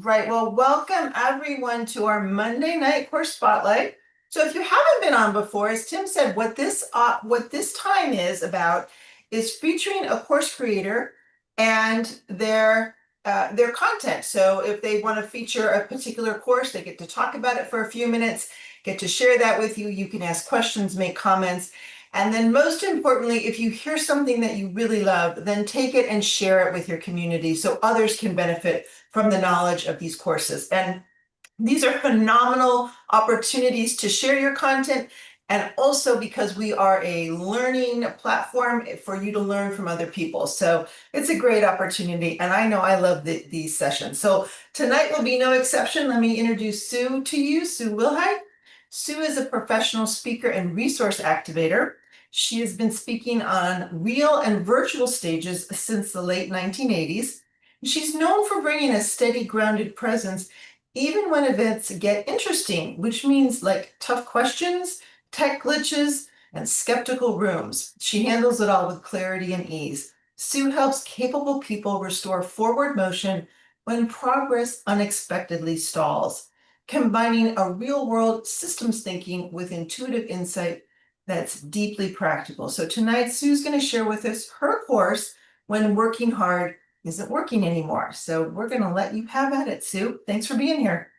right. Well, welcome everyone to our Monday night course spotlight. So if you haven't been on before, as Tim said, what this time is about is featuring a course creator and their content. So if they want to feature a particular course, they get to talk about it for a few minutes, get to share that with you. You can ask questions, make comments. And then most importantly, if you hear something that you really love, then take it and share it with your community so others can benefit from the knowledge of these courses. And these are phenomenal opportunities to share your content, and also because we are a learning platform for you to learn from other people. So it's a great opportunity, and I know I love these sessions. So tonight will be no exception. Let me introduce Sue to you, Sue Wilhite. Sue is a professional speaker and resource activator. She has been speaking on real and virtual stages since the late 1980s. She's known for bringing a steady, grounded presence even when events get interesting, which means like tough questions, tech glitches, and skeptical rooms. She handles it all with clarity and ease. Sue helps capable people restore forward motion when progress unexpectedly stalls, combining a real-world systems thinking with intuitive insight that's deeply practical. So tonight, Sue's going to share with us her course, When Working Hard Isn't Working Anymore. So we're going to let you have at it, Sue. Thanks for being here.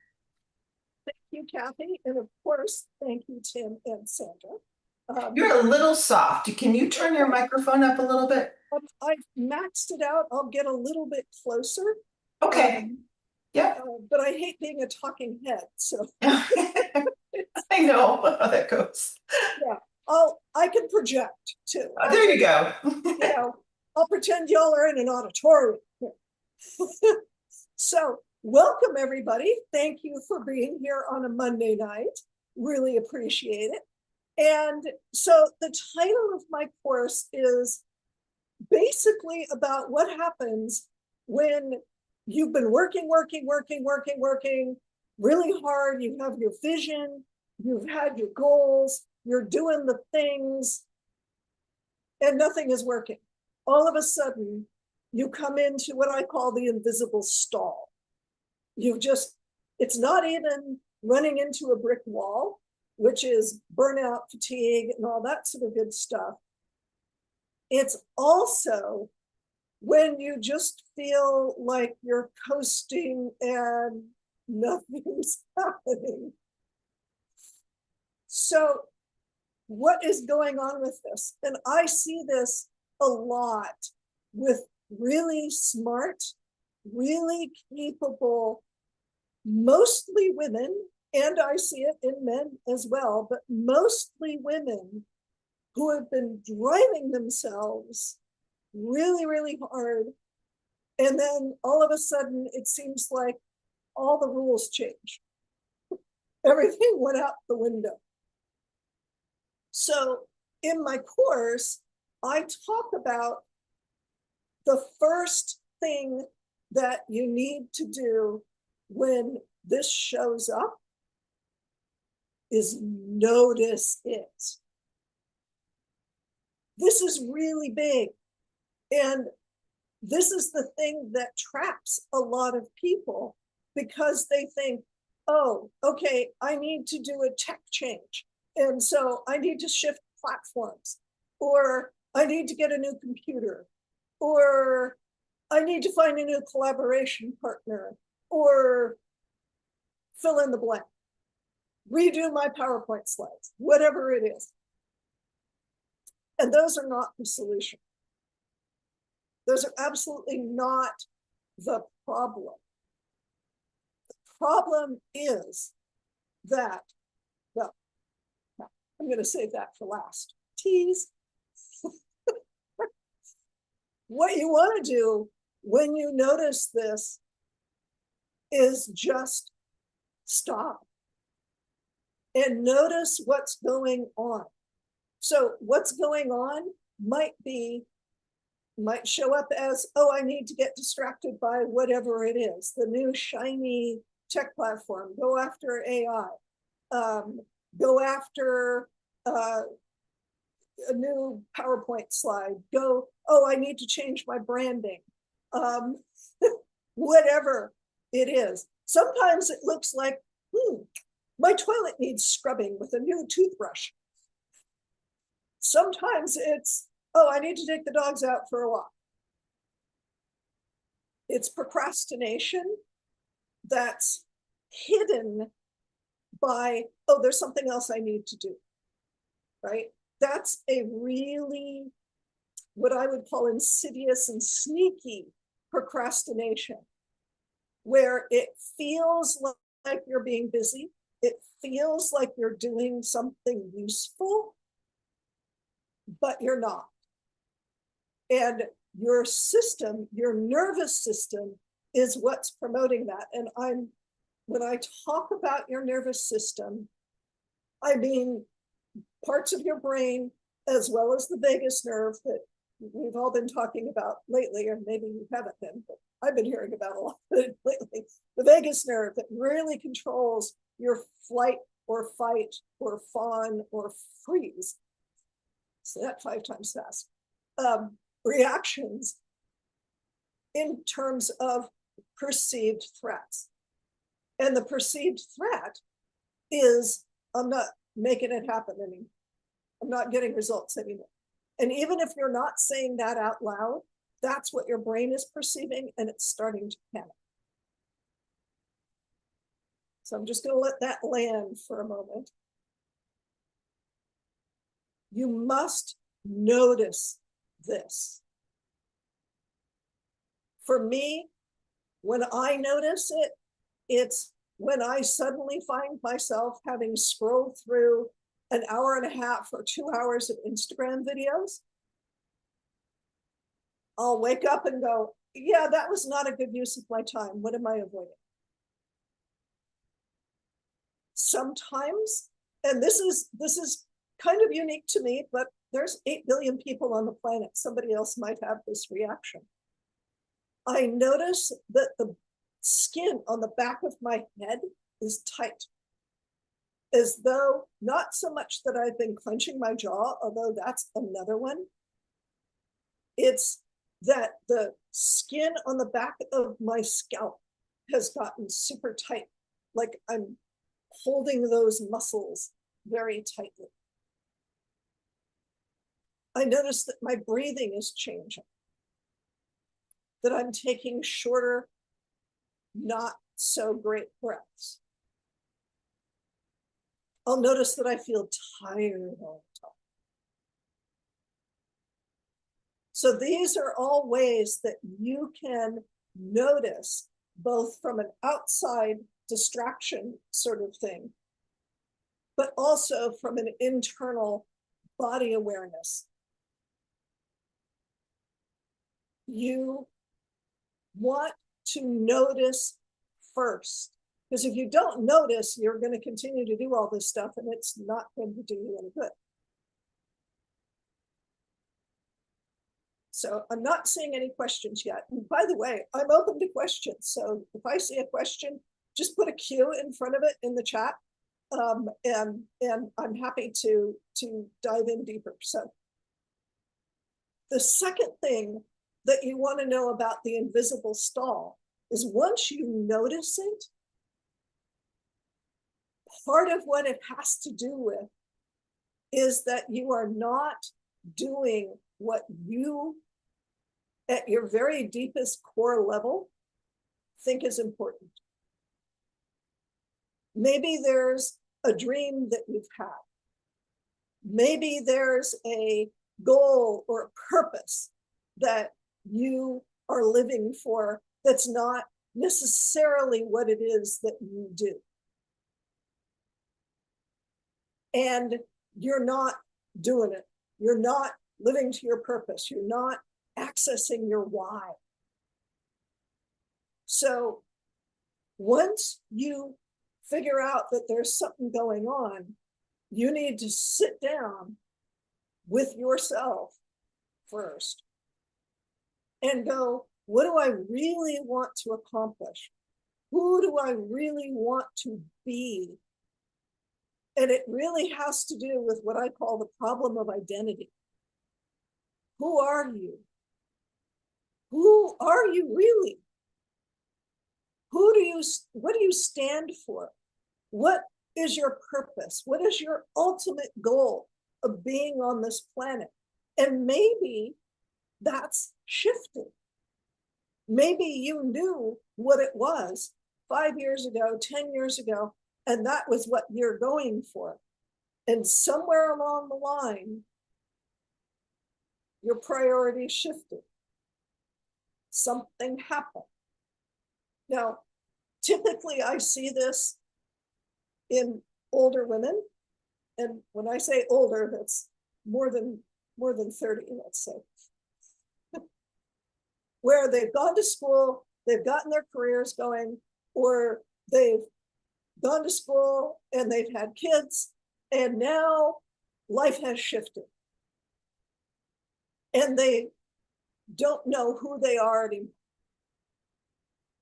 Thank you, Kathy. And of course, thank you, Tim and Sandra. You're a little soft. Can you turn your microphone up a little bit? I've maxed it out. I'll get a little bit closer. Okay. Yep. But I hate being a talking head. So I know how that goes. Yeah, I can project too. There you go. I'll pretend y'all are in an auditorium. So welcome everybody. Thank you for being here on a Monday night. Really appreciate it. And so the title of my course is basically about what happens when you've been working really hard. You have your vision, you've had your goals, you're doing the things, and nothing is working. All of a sudden, you come into what I call the invisible stall. It's not even running into a brick wall, which is burnout, fatigue, and all that sort of good stuff. It's also when you just feel like you're coasting and nothing's happening. So what is going on with this? And I see this a lot with really smart, really capable, mostly women, and I see it in men as well, but mostly women who have been driving themselves really, really hard. And then all of a sudden, it seems like all the rules changed. Everything went out the window. So in my course, I talk about the first thing that you need to do when this shows up is notice it. This is really big. And this is the thing that traps a lot of people because they think, oh, okay, I need to do a tech change. And so I need to shift platforms, or I need to get a new computer, or I need to find a new collaboration partner, or fill in the blank, redo my PowerPoint slides, whatever it is. And those are not the solution. Those are absolutely not the problem. The problem is that, well, I'm going to save that for last. Tease. What you want to do when you notice this is just stop and notice what's going on. So what's going on might show up as, oh, I need to get distracted by whatever it is, the new shiny tech platform, go after AI, go after a new PowerPoint slide, oh, I need to change my branding, whatever. It is. Sometimes it looks like, my toilet needs scrubbing with a new toothbrush. Sometimes it's, oh, I need to take the dogs out for a walk. It's procrastination that's hidden by, oh, there's something else I need to do, right? That's a really, what I would call insidious and sneaky procrastination, where it feels like you're being busy. It feels like you're doing something useful, but you're not. And your system, your nervous system, is what's promoting that. And when I talk about your nervous system, I mean parts of your brain as well as the vagus nerve that we've all been talking about lately, or maybe you haven't been, but I've been hearing about a lot of it lately. The vagus nerve that really controls your flight or fight or fawn or freeze. So that 5 times fast. Reactions in terms of perceived threats. And the perceived threat is, I'm not making it happen anymore. I'm not getting results anymore. And even if you're not saying that out loud, that's what your brain is perceiving, and it's starting to panic. So I'm just going to let that land for a moment. You must notice this. For me, when I notice it, it's when I suddenly find myself having scrolled through an hour and a half or 2 hours of Instagram videos. I'll wake up and go, yeah, that was not a good use of my time. What am I avoiding? Sometimes, and this is kind of unique to me, but there's 8 billion people on the planet. Somebody else might have this reaction. I notice that the skin on the back of my head is tight, as though not so much that I've been clenching my jaw, although that's another one. It's that the skin on the back of my scalp has gotten super tight, like I'm holding those muscles very tightly. I notice that my breathing is changing, that I'm taking shorter, not so great breaths. I'll notice that I feel tired all the time. So these are all ways that you can notice, both from an outside distraction sort of thing, but also from an internal body awareness. You want to notice first, because if you don't notice, you're going to continue to do all this stuff and it's not going to do you any good. So I'm not seeing any questions yet. And by the way, I'm open to questions. So if I see a question, just put a Q in front of it in the chat. And I'm happy to dive in deeper. So the second thing that you want to know about the invisible stall is, once you notice it, part of what it has to do with is that you are not doing what you, at your very deepest core level, think is important. Maybe there's a dream that you've had. Maybe there's a goal or a purpose that you are living for that's not necessarily what it is that you do. And you're not doing it. You're not living to your purpose. You're not accessing your why. So once you figure out that there's something going on, you need to sit down with yourself first and go, what do I really want to accomplish? Who do I really want to be? And it really has to do with what I call the problem of identity. Who are you? Who are you really? what do you stand for? What is your purpose? What is your ultimate goal of being on this planet? And maybe that's shifted. Maybe you knew what it was 5 years ago, 10 years ago, and that was what you're going for. And somewhere along the line, your priorities shifted. Something happened. Now, typically I see this in older women. And when I say older, that's more than 30, let's say. Where they've gone to school, they've gotten their careers going, or they've gone to school and they've had kids, and now life has shifted. And they don't know who they are anymore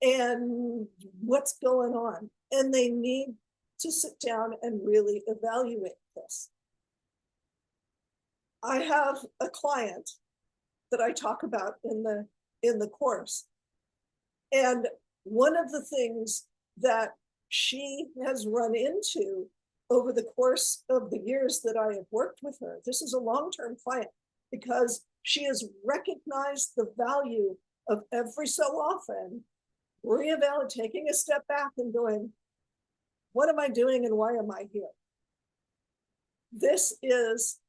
and what's going on. And they need to sit down and really evaluate this. I have a client that I talk about in the course. And one of the things that she has run into over the course of the years that I have worked with her, this is a long-term client, because she has recognized the value of every so often taking a step back and going, what am I doing and why am I here? This is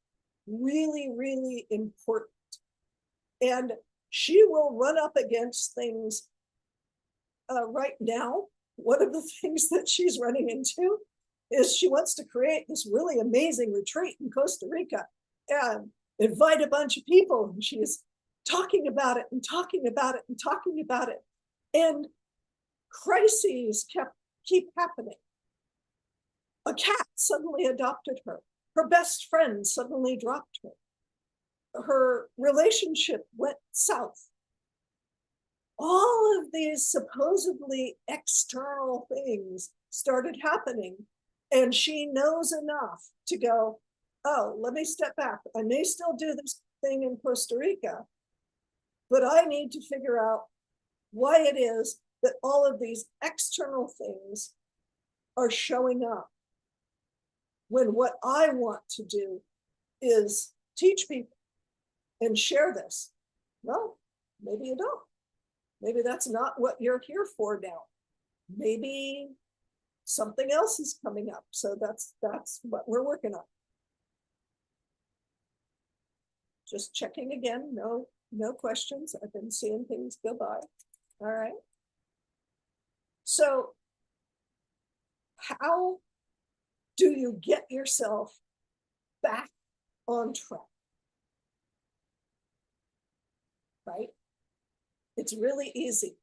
really, really important. And she will run up against things right now. One of the things that she's running into is she wants to create this really amazing retreat in Costa Rica and invite a bunch of people. And she is talking about it and talking about it and talking about it. And crises keep happening. A cat suddenly adopted her. Her best friend suddenly dropped her. Her relationship went south. All of these supposedly external things started happening, and she knows enough to go, oh, let me step back. I may still do this thing in Costa Rica, but I need to figure out why it is that all of these external things are showing up, when what I want to do is teach people and share this. Well, maybe you don't. Maybe that's not what you're here for now. Maybe something else is coming up. So that's what we're working on. Just checking again. No questions. I've been seeing things go by. All right. So how do you get yourself back on track? Right? It's really easy.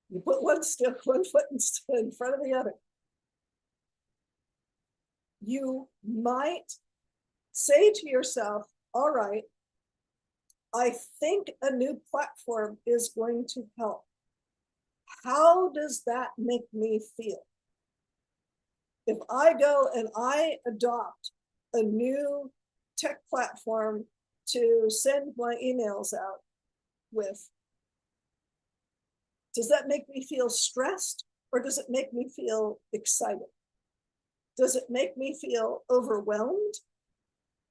You put one foot in front of the other. You might say to yourself, all right, I think a new platform is going to help. How does that make me feel? If I go and I adopt a new tech platform to send my emails out with, does that make me feel stressed, or does it make me feel excited? Does it make me feel overwhelmed,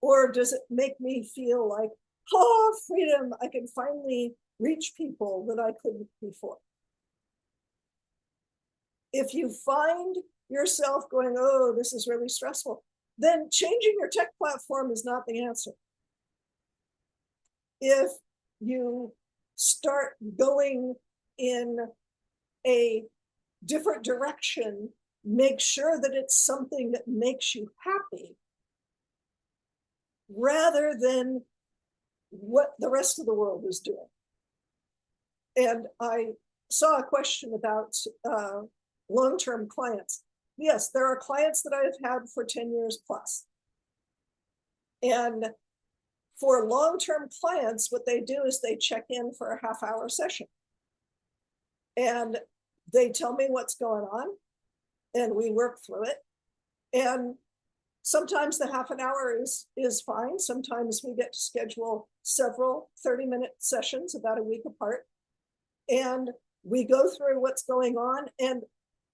or does it make me feel like, oh, freedom, I can finally reach people that I couldn't before? If you find yourself going, oh, this is really stressful, then changing your tech platform is not the answer. If you start going in a different direction, make sure that it's something that makes you happy, rather than what the rest of the world is doing. And I saw a question about long-term clients. Yes, there are clients that I've had for 10 years plus. And for long-term clients, what they do is they check in for a half-hour session. And they tell me what's going on, and we work through it. And sometimes the half an hour is fine. Sometimes we get to schedule several 30-minute sessions about a week apart. And We go through what's going on and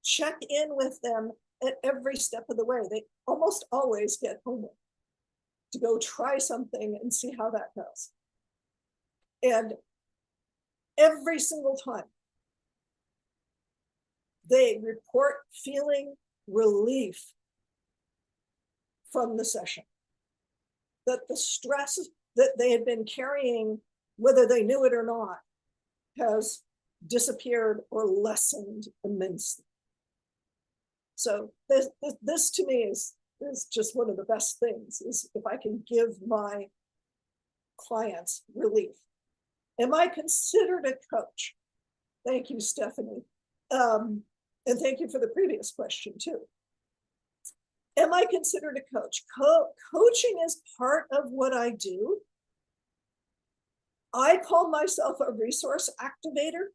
check in with them at every step of the way. They almost always get homework to go try something and see how that goes. And every single time they report feeling relief from the session, that the stress that they had been carrying, whether they knew it or not, has disappeared or lessened immensely. So this to me is just one of the best things, is if I can give my clients relief. Am I considered a coach? Thank you, Stephanie. And thank you for the previous question too. Am I considered a coach? Coaching is part of what I do. I call myself a resource activator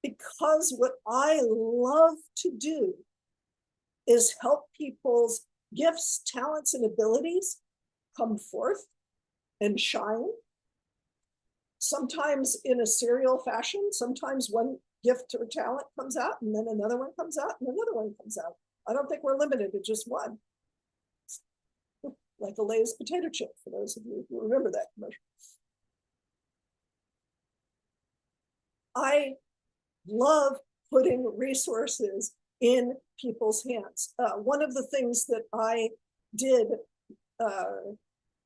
because what I love to do is help people's gifts, talents, and abilities come forth and shine. Sometimes in a serial fashion, sometimes one gift or talent comes out and then another one comes out and another one comes out. I don't think we're limited to just one. Like a Lay's potato chip, for those of you who remember that commercial. I love putting resources in people's hands. One of the things that I did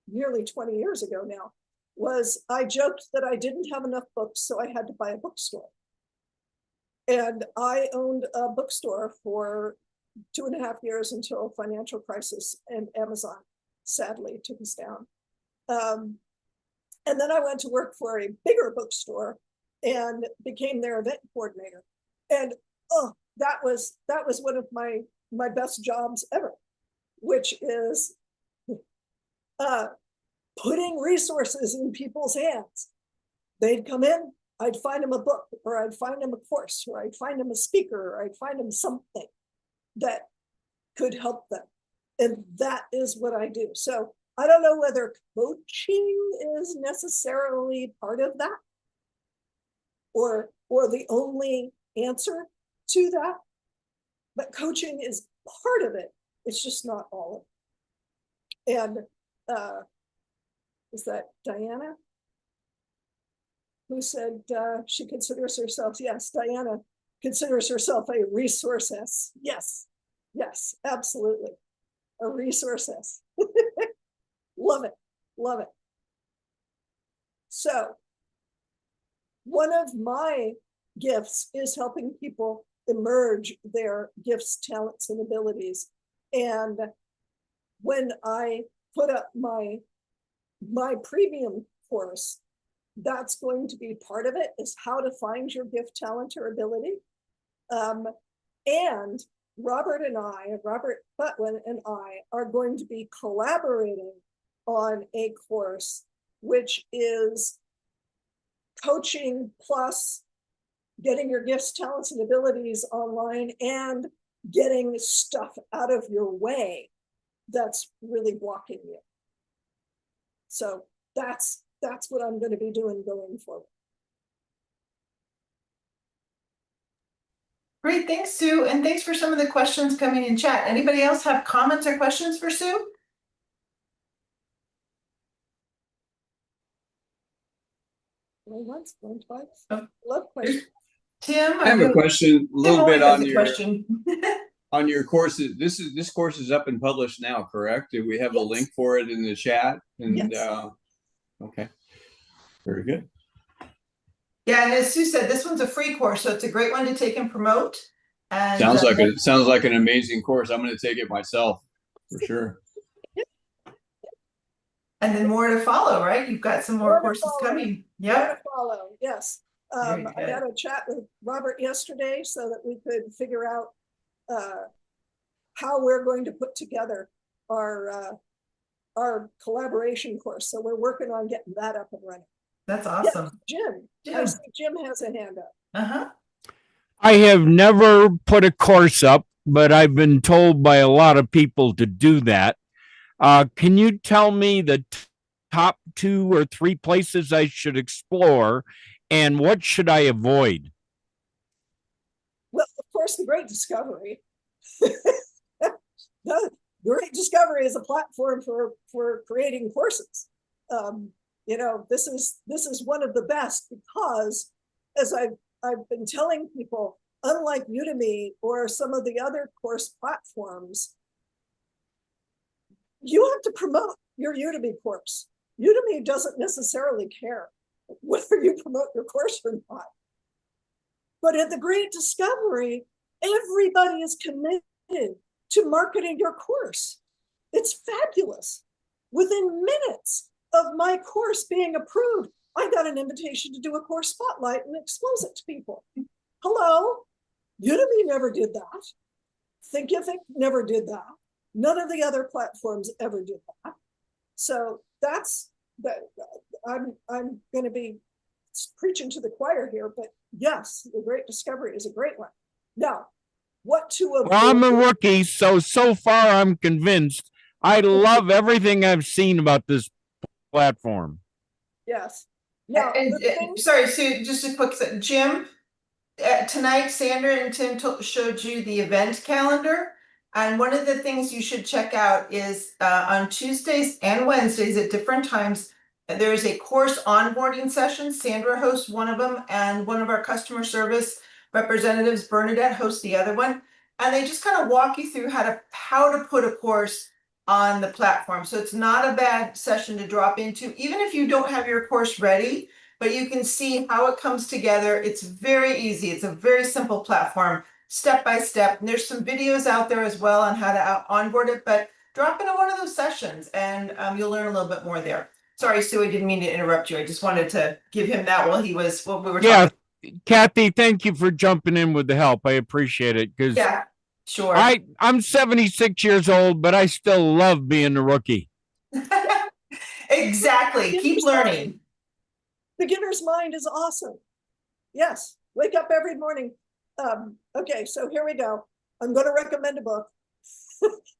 nearly 20 years ago now was I joked that I didn't have enough books, so I had to buy a bookstore. And I owned a bookstore for 2.5 years until financial crisis and Amazon sadly took us down. And then I went to work for a bigger bookstore and became their event coordinator. And that was one of my best jobs ever, which is putting resources in people's hands. They'd come in, I'd find them a book, or I'd find them a course, or I'd find them a speaker, or I'd find them something that could help them. And that is what I do. So I don't know whether coaching is necessarily part of that, or the only answer to that, but coaching is part of it. It's just not all of it. And is that Diana who said she considers herself, yes, Diana considers herself a resourcess. Yes, yes, absolutely. A resourcess. Love it, love it. So one of my gifts is helping people emerge their gifts, talents, and abilities. And when I put up my premium course, that's going to be part of it, is how to find your gift, talent, or ability. And Robert Butwin and I are going to be collaborating on a course, which is coaching plus getting your gifts, talents, and abilities online and getting stuff out of your way that's really blocking you. So that's what I'm going to be doing going forward. Great, thanks, Sue, and thanks for some of the questions coming in chat. Anybody else have comments or questions for Sue? Going once, going twice. Oh. Love questions. Tim, I have a question, a little bit on your question. on your courses. This course is up and published now, correct? Do we have a link for it in the chat? And yes. Okay, very good. Yeah, and as Sue said, this one's a free course, so it's a great one to take and promote. And sounds like an amazing course. I'm going to take it myself for sure. And then more to follow, right? You've got some more courses coming. Yeah. More to follow. Yes. I Good. had a chat with Robert yesterday so that we could figure out how we're going to put together our collaboration course. So we're working on getting that up and running. That's awesome. Yeah, Jim. I see Jim has a hand up. Uh-huh. I have never put a course up, but I've been told by a lot of people to do that. Can you tell me the top 2 or 3 places I should explore? and what should I avoid? Well, of course, the Great Discovery. The Great Discovery is a platform for creating courses. This is one of the best because, as I've been telling people, unlike Udemy or some of the other course platforms, you have to promote your Udemy course. Udemy doesn't necessarily care whether you promote your course or not. But at the Great Discovery, everybody is committed to marketing your course. It's fabulous. Within minutes of my course being approved, I got an invitation to do a course spotlight and expose it to people. Hello, Udemy never did that. Thinkific never did that. None of the other platforms ever did that. So that's that. I'm going to be preaching to the choir here, but yes, the Great Discovery is a great one. Now, what to avoid? Well, I'm a rookie, so far I'm convinced. I love everything I've seen about this platform. Yes. Now, Sorry, Sue, just a quick second. Jim, tonight Sandra and Tim showed you the event calendar. And one of the things you should check out is on Tuesdays and Wednesdays at different times, there is a course onboarding session. Sandra hosts one of them, and one of our customer service representatives, Bernadette, hosts the other one. And they just kind of walk you through how to put a course on the platform. So it's not a bad session to drop into, even if you don't have your course ready, but you can see how it comes together. It's very easy. It's a very simple platform, step by step. And there's some videos out there as well on how to onboard it, but drop into one of those sessions and you'll learn a little bit more there. Sorry, Sue, I didn't mean to interrupt you. I just wanted to give him that while we were talking. Kathy, thank you for jumping in with the help. I appreciate it because sure. I'm 76 years old, but I still love being a rookie. Exactly. Keep learning. Beginner's mind is awesome. Yes. Wake up every morning. Okay, so here we go. I'm going to recommend a book.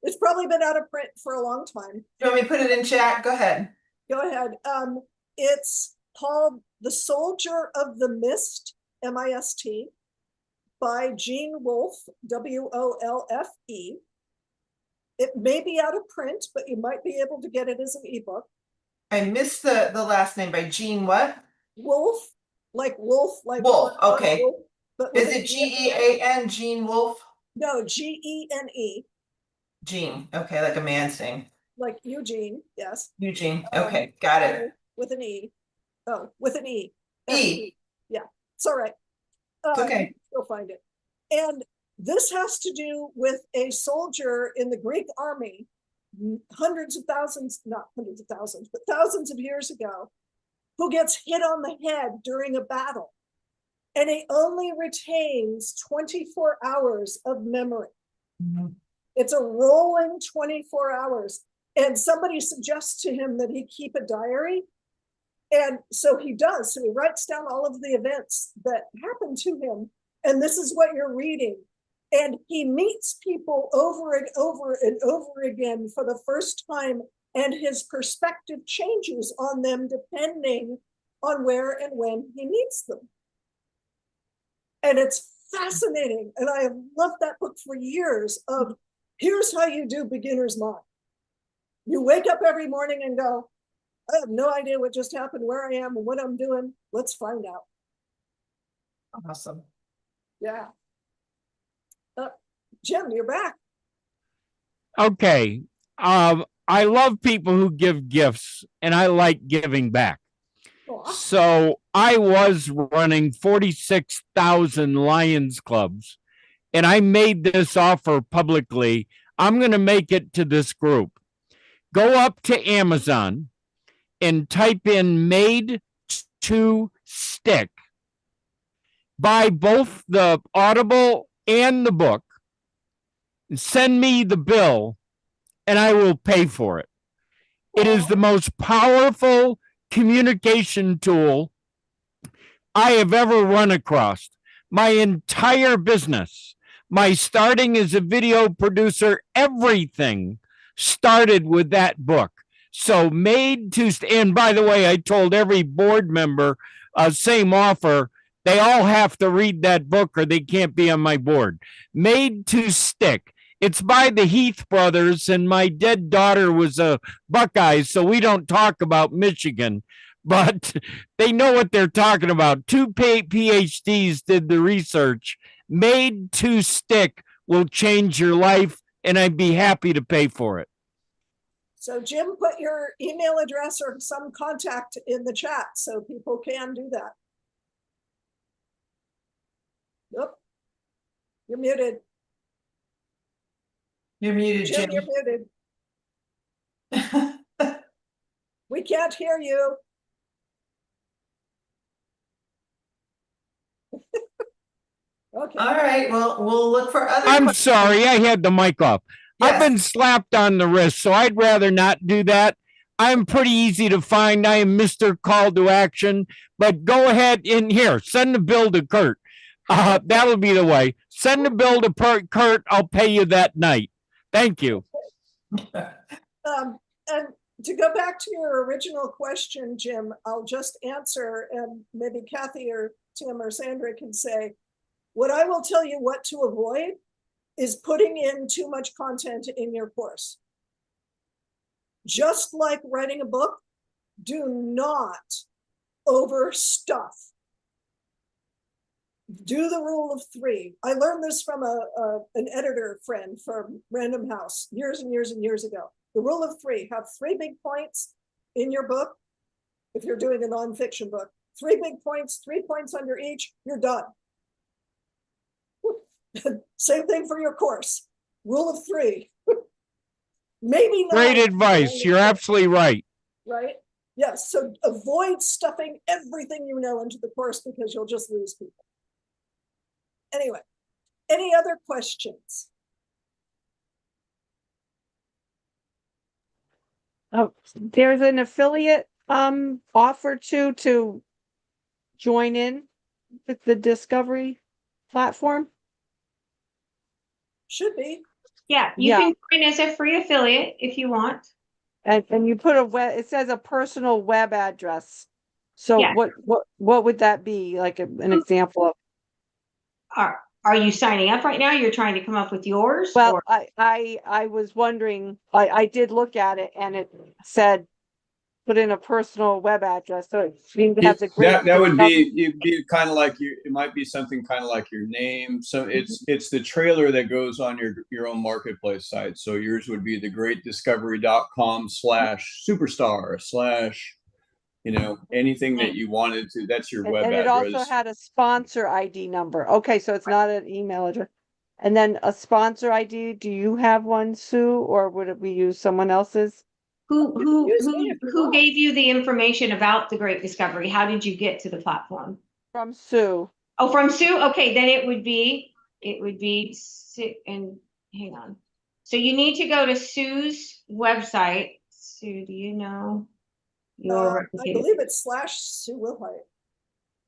It's probably been out of print for a long time. You want me to put it in chat? Go ahead. Go ahead. It's called The Soldier of the Mist, M-I-S-T, by Gene Wolfe, W-O-L-F-E. It may be out of print, but you might be able to get it as an ebook. I missed the last name. By Gene what? Wolfe, like wolf, like Wolf. Okay. Wolf, but is it G-E-A-N, Gene Wolfe? No, G-E-N-E. Gene. Okay, like a man's name. Like Eugene, yes. Eugene. Okay, got it. With an E. Oh, with an E. E. Yeah, it's all right. Okay. You'll find it. And this has to do with a soldier in the Greek army, hundreds of thousands, not hundreds of thousands, but thousands of years ago, who gets hit on the head during a battle. And he only retains 24 hours of memory. Mm-hmm. It's a rolling 24 hours. And somebody suggests to him that he keep a diary. And so he does. So he writes down all of the events that happened to him. And this is what you're reading. And he meets people over and over and over again for the first time. And his perspective changes on them depending on where and when he meets them. And it's fascinating. And I have loved that book for years of here's how you do beginner's mind. You wake up every morning and go, I have no idea what just happened, where I am and what I'm doing. Let's find out. Awesome. Yeah. Jim, you're back. Okay. I love people who give gifts and I like giving back. Aww. So I was running 46,000 Lions clubs and I made this offer publicly. I'm going to make it to this group. Go up to Amazon and type in made to stick. Buy both the Audible and the book. Send me the bill and I will pay for it. It is the most powerful communication tool I have ever run across. My entire business, my starting as a video producer, everything started with that book. So made to, and by the way, I told every board member same offer, they all have to read that book or they can't be on my board. Made to Stick. It's by the Heath brothers, and my dead daughter was a Buckeye, so we don't talk about Michigan, but they know what they're talking about. Two PhDs did the research. Made to Stick will change your life, and I'd be happy to pay for it. So Jim, put your email address or some contact in the chat so people can do that. Yep. You're muted. You're muted, Jim, Jim. you're muted. We can't hear you. Okay. All right, well, we'll look for other I'm questions. sorry, I had the mic off. I've Yes. been slapped on the wrist, so I'd rather not do that. I'm pretty easy to find. I am Mr. Call to Action, but go ahead and here, send the bill to Kurt. That'll be the way. Send the bill to Kurt. I'll pay you that night. Thank you. And to go back to your original question, Jim, I'll just answer, and maybe Kathy or Tim or Sandra can say, what I will tell you what to avoid is putting in too much content in your course. Just like writing a book, do not overstuff. Do the rule of 3. I learned this from an editor friend from Random House years and years and years ago. The rule of 3, have 3 big points in your book. If you're doing a nonfiction book, 3 big points, 3 points under each, you're done. Same thing for your course. Rule of 3. Maybe not. Great advice. You're absolutely right. Right? Yes. So avoid stuffing everything you know into the course because you'll just lose people. Anyway, any other questions? There's an affiliate offer to join in with the Discovery platform. Should be. Yeah, you Yeah. can join as a free affiliate if you want. And you put it says a personal web address. So Yeah. what would that be? Like an example of? Are you signing up right now? You're trying to come up with yours? Well, or- I was wondering, I did look at it and it said, put in a personal web address. So it seemed to have the great. That would be, it'd be kind of like it might be something kind of like your name. So it's the trailer that goes on your own marketplace site. So yours would be thegreatdiscovery.com/superstar/ anything that you wanted to, that's your web And it address. also had a sponsor ID number. Okay, so it's not an email address. And then a sponsor ID, do you have one, Sue, or would we use someone else's? Who Use me if you want. gave you the information about the Great Discovery? How did you get to the platform? From Sue. Oh, from Sue? Okay, then it would be, and hang on. So you need to go to Sue's website. Sue, do you know? I believe it's /Sue Wilhite.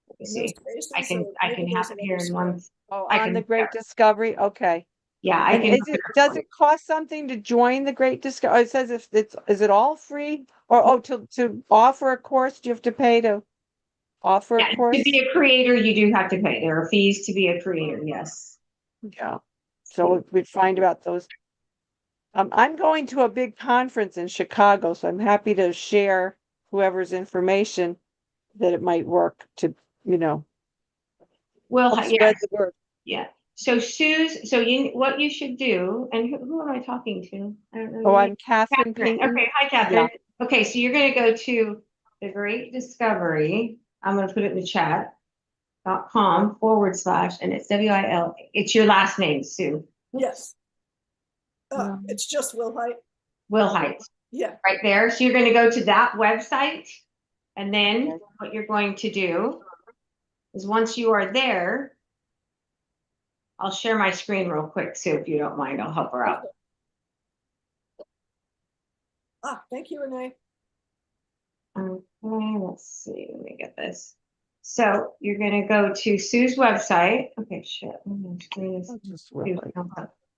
Let me see. I can have it here in one. Oh, I on can the Great share. Discovery? Okay. Yeah, I And can. does it cost something to join the Great Discovery? It says is it all free? Or to offer a course, do you have to pay to offer Yeah, a course? to be a creator, you do have to pay. There are fees to be a creator, yes. Yeah. So we'd find about those. I'm going to a big conference in Chicago, so I'm happy to share whoever's information that it might work to, Well, help yeah, spread the word. yeah. So what you should do, and who am I talking to? I don't know. Oh, your I'm name. Catherine Catherine. Payton. Okay, hi, Catherine. Okay, so you're gonna go to the Great Discovery. I'm gonna put it in the chat.com/ and it's WIL. It's your last name, Sue. Yes. It's just Wilhite. Wilhite, Yeah. right there. So you're gonna go to that website, and then what you're going to do is once you are there, I'll share my screen real quick, Sue, if you don't mind. I'll help her out. Thank you, Renee. Okay, let's see. Let me get this. So you're going to go to Sue's website. Okay, shit. My screen is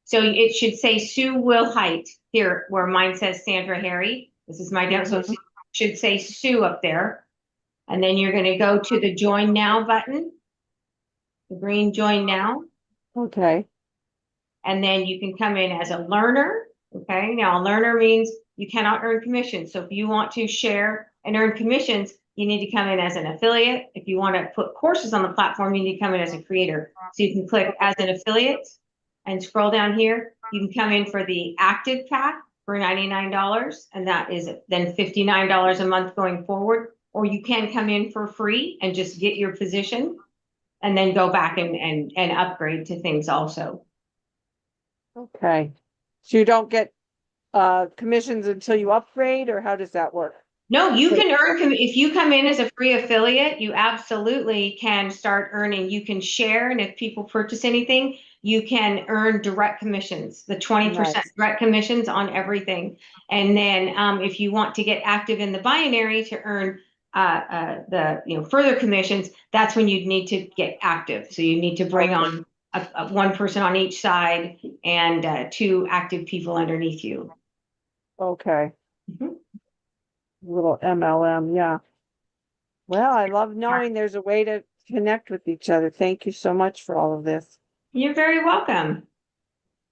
So it should say Sue Wilhite here, where mine says Sandra Harry. This is my demo. So it should say Sue up there. And then you're gonna go to the Join Now button, the green Join Now. Okay, And then you can come in as a learner. Okay, now a learner means you cannot earn commissions. So if you want to share and earn commissions, you need to come in as an affiliate. If you want to put courses on the platform, you need to come in as a creator. So you can click as an affiliate and scroll down here. You can come in for the active pack for $99, and that is then $59 a month going forward. Or you can come in for free and just get your position and then go back and upgrade to things also. okay. So you don't get commissions until you upgrade, or how does that work? No, you can earn, if you come in as a free affiliate, you absolutely can start earning. You can share, and if people purchase anything, you can earn direct commissions, the 20% Nice. direct commissions on everything. And then if you want to get active in the binary to earn the further commissions, that's when you'd need to get active. So you need to bring on one person on each side and 2 active people underneath you. Okay. Mhm. Little MLM, yeah. Well, I love knowing there's a way to connect with each other. Thank you so much for all of this. You're very welcome.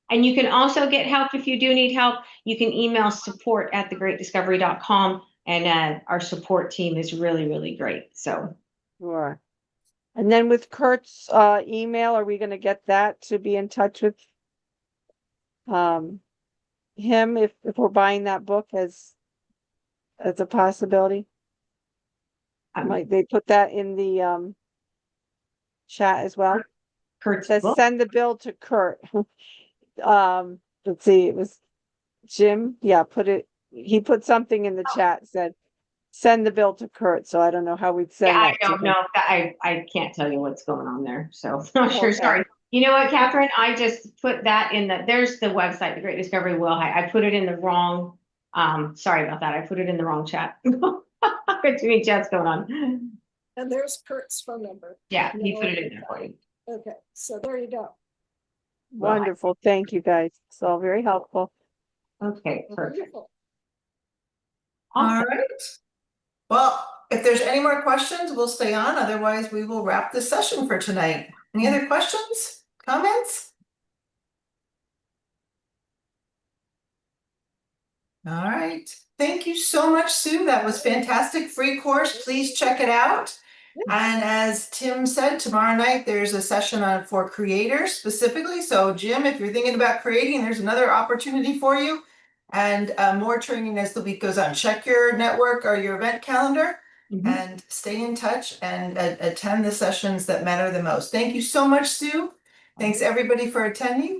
And you can also get help if you do need help. You can email support@thegreatdiscovery.com, and our support team is really, really great. So Sure. And then with Kurt's email, are we gonna get that to be in touch with him if we're buying that book as a possibility? Might they put that in the chat as well? Kurt's Says book. send the bill to Kurt. Let's see, it was Jim. Yeah, he put something in the chat, said send the bill to Kurt. So I don't know how we'd send Yeah, I that to don't him. know. I can't tell you what's going on there. So not sure. Okay. Sorry. You know what, Catherine? I just put that in there's the website, The Great Discovery Wilhite. I put it in the wrong, sorry about that. I put it in the wrong chat. Too many chats going on. And there's Kurt's phone number. Yeah, he put it in there for you. Okay, so there you go. Wonderful. Thank you guys. It's all very helpful. Okay, perfect. Wonderful. All Awesome. right. Well, if there's any more questions, we'll stay on. Otherwise, we will wrap this session for tonight. Any other questions, comments? All right. Thank you so much, Sue. That was fantastic. Free course. Please check it out. And as Tim said, tomorrow night there's a session for creators specifically. So Jim, if you're thinking about creating, there's another opportunity for you. And more training as the week goes on. Check your network or your event calendar and stay in touch and attend the sessions that matter the most. Thank you so much, Sue. Thanks everybody for attending.